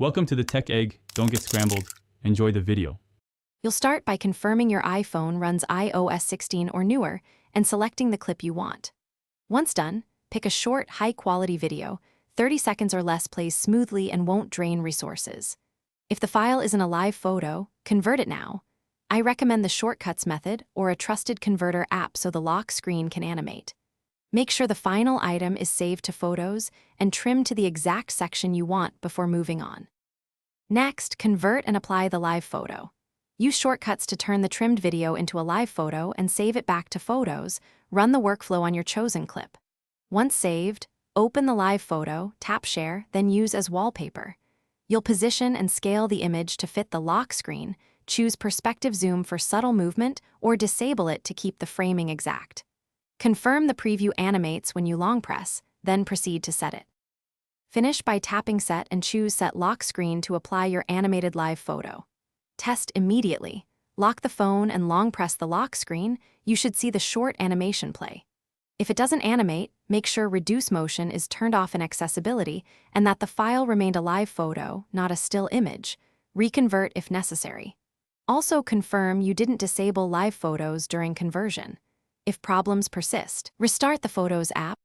Welcome to the Tech Egg. Don't get scrambled. Enjoy the video. You'll start by confirming your iPhone runs iOS 16 or newer and selecting the clip you want. Once done, pick a short, high-quality video. 30 seconds or less plays smoothly and won't drain resources. If the file isn't a live photo, convert it now. I recommend the shortcuts method or a trusted converter app so the lock screen can animate. Make sure the final item is saved to Photos and trimmed to the exact section you want before moving on. Next, convert and apply the live photo. Use shortcuts to turn the trimmed video into a live photo and save it back to Photos. Run the workflow on your chosen clip. Once saved, open the live photo, tap Share, then use as wallpaper. You'll position and scale the image to fit the lock screen, choose perspective zoom for subtle movement, or disable it to keep the framing exact. Confirm the preview animates when you long press, then proceed to set it. Finish by tapping Set and choose Set Lock Screen to apply your animated live photo. Test immediately. Lock the phone and long press the lock screen, you should see the short animation play. If it doesn't animate, make sure Reduce Motion is turned off in Accessibility and that the file remained a live photo, not a still image. Reconvert if necessary. Also confirm you didn't disable live photos during conversion. If problems persist, restart the Photos app.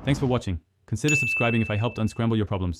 Thanks for watching. Consider subscribing if I helped unscramble your problems.